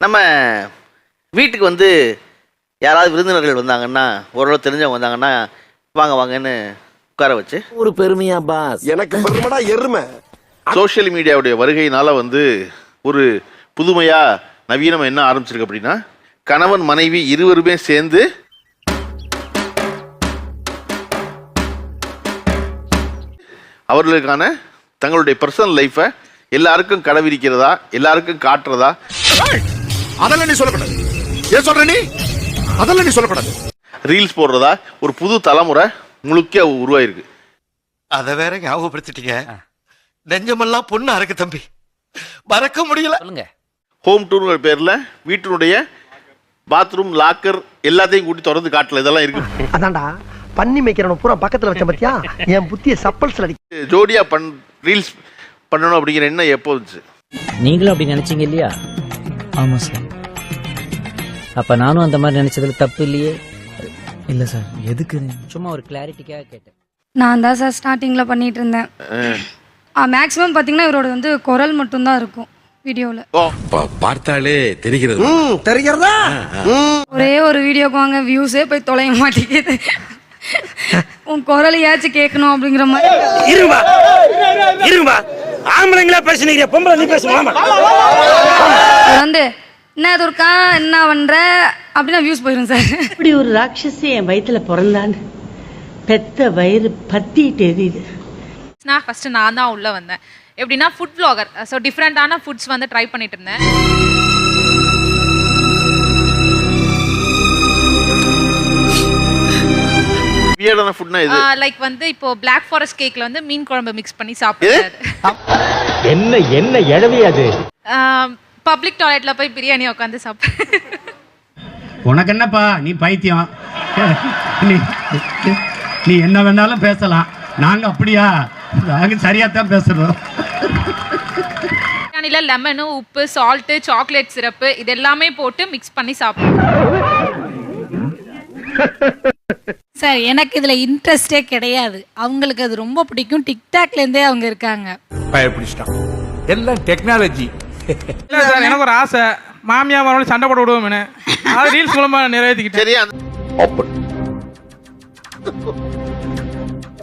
நம்ம வீட்டுக்கு வந்து யாராவது விருந்தினர்கள் வந்தாங்கன்னா, ஓரளவு தெரிஞ்சவங்க வந்தாங்கன்னா, வாங்க வாங்கன்னு உட்கார வச்சு ஒரு பெருமையா பாஸ்? எனக்கு பெருமைடா எருமை. சோஷியல் மீடியாவுடைய வருகையினால வந்து ஒரு புதுமையா நவீனம் என்ன ஆரம்பிச்சிருக்கு அப்படின்னா, கணவன் மனைவி இருவருமே சேர்ந்து அவர்களுக்கான தங்களுடைய பர்சனல் லைஃபை எல்லாருக்கும் கடவிரிக்கிறதா, எல்லாருக்கும் காட்டுறதா. அதெல்லாம் நீ சொல்லக்கூடாது. ஏன் சொல்ற நீ? அதெல்லாம் நீ சொல்லக்கூடாது. ரீல்ஸ் போடுறதா ஒரு புது தலைமுறை முழுக்க உருவாயிருக்கு. அத வேற ஞாபகப்படுத்திட்டீங்க. நெஞ்சமெல்லாம் பொண்ணா இருக்கு தம்பி, மறக்க முடியல. ஹோம் டூர் பேர்ல வீட்டினுடைய பாத்ரூம், லாக்கர் எல்லாத்தையும் கூட்டி திறந்து காட்டல. இதெல்லாம் இருக்கு. அதான்டா பண்ணி மேய்க்கிறவன பூரா பக்கத்துல வச்ச பத்தியா? என் புத்திய சப்பல்ஸ்ல அடி. ஜோடியா ரீல்ஸ் பண்ணணும் அப்படிங்கிற எண்ணம் எப்போ வந்துச்சு? நீங்களும் அப்படி நினைச்சீங்க இல்லையா? ஆமாம் சார். அப்ப நானும் அந்த மாதிரி நினைச்சதுல தப்பு இல்லையே? இல்லை சார், எதுக்கு? சும்மா ஒரு கிளாரிட்டிக்காக கேட்டேன். நான் தான் சார் ஸ்டார்டிங்கில் பண்ணிட்டு இருந்தேன். மேக்ஸிமம் பார்த்தீங்கன்னா இவரோட வந்து குரல் மட்டும்தான் இருக்கும் வீடியோவில். பார்த்தாலே தெரிகிறது. தெரிகிறதா? ஒரே ஒரு வீடியோக்கு வாங்க வியூஸே போய் தொலைய மாட்டேங்குது. உன் குரலையாச்சும் கேட்கணும் அப்படிங்கிற மாதிரி. இருமா ஆம்பளைங்களா பேசுனீங்க, பொம்பளை நீ பேசுவாமா? வந்து என்ன துர்க்கா என்ன பண்ற அப்படின்னா வியூஸ் போயிடும் சார். இப்படி ஒரு ராட்சசி என் வயிற்றுல பிறந்தான்னு பெத்த வயிறு பத்திட்டு எரியுது. ஃபர்ஸ்ட் நான் தான் உள்ள வந்தேன். எப்படின்னா ஃபுட் vlogger. ஸோ டிஃப்ரெண்டான ஃபுட்ஸ் வந்து ட்ரை பண்ணிட்டு இருந்தேன். வியர்டான ஃபுட்னா இது. லைக் வந்து இப்போ பிளாக் ஃபாரஸ்ட் கேக்ல வந்து மீன் குழம்பு மிக்ஸ் பண்ணி சாப்பிடுறாரு. என்ன என்ன எழவி அது? பப்ளிக் டாய்லெட்ல போய் பிரியாணி உட்காந்து சாப்பிடு. உனக்கு என்னப்பா, நீ பைத்தியம். நீ என்ன வேணாலும் பேசலாம், நாங்க அப்படியா? நாங்க சரியா தான் பேசுறோம். பிரியாணில லெமனு, உப்பு, சால்ட், சாக்லேட் சிரப்பு இது எல்லாமே போட்டு மிக்ஸ் பண்ணி சாப்பிடுறோம். சார் எனக்கு இதுல இன்ட்ரெஸ்டே கிடையாது. அவங்களுக்கு அது ரொம்ப பிடிக்கும். டிக்டாக்ல இருந்தே அவங்க இருக்காங்க. பயப்பிடிச்சிட்டான். எல்லாம் டெக்னாலஜி. இல்லை சார், எனக்கு ஒரு ஆசை, மாமியா மறுபடியும் சண்டை போட விடுவோம்னு. அது ரீல்ஸ் மூலமா நிறைவேற்றிக்கிட்டேன். சரியா?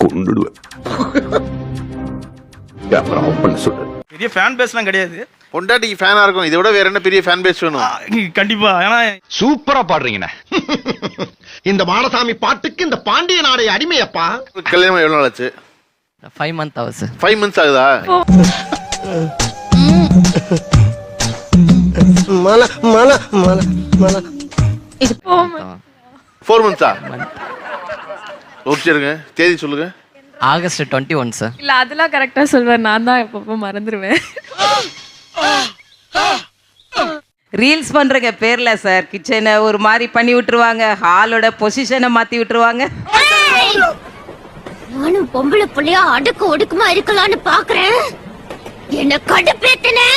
கொண்டுடுவேன். பெரிய ஃபேன் பேஸ்லாம் கிடையாது. பொண்டாட்டிக்கு ஃபேனா இருக்கும். இதை விட வேற என்ன பெரிய ஃபேன் பேஸ் வேணும்? கண்டிப்பா. ஏன்னா சூப்பரா பாடுறீங்கண்ணே. இந்த மாடசாமி பாட்டுக்கு இந்த பாண்டிய நாடைய அடிமையப்பா. கல்யாணம் எவ்வளவு நாள் ஆச்சு? 5 months ஆகுது சார். 5 months ஆகுதா? மல மல மல மல 4 months. ஓகேங்க, தேதி சொல்லுங்க. August 21 sir. இல்ல அதெல்லாம் கரெக்டா சொல்வேன். நான் தான் எப்பப்போ மறந்துடுவேன். ரீல்ஸ் பண்றங்க பேர்ல சார் கிச்சனை ஒரு மாதிரி பண்ணி விட்டுருவாங்க, ஹாலோட பொசிஷனை மாத்தி விட்டுருவாங்க. நானும் பொம்பளை புள்ளையா அடுக்கு ஒடுக்குமா இருக்கலாம்னு பாக்குறேன். என்ன கடுப்பேத்தினே.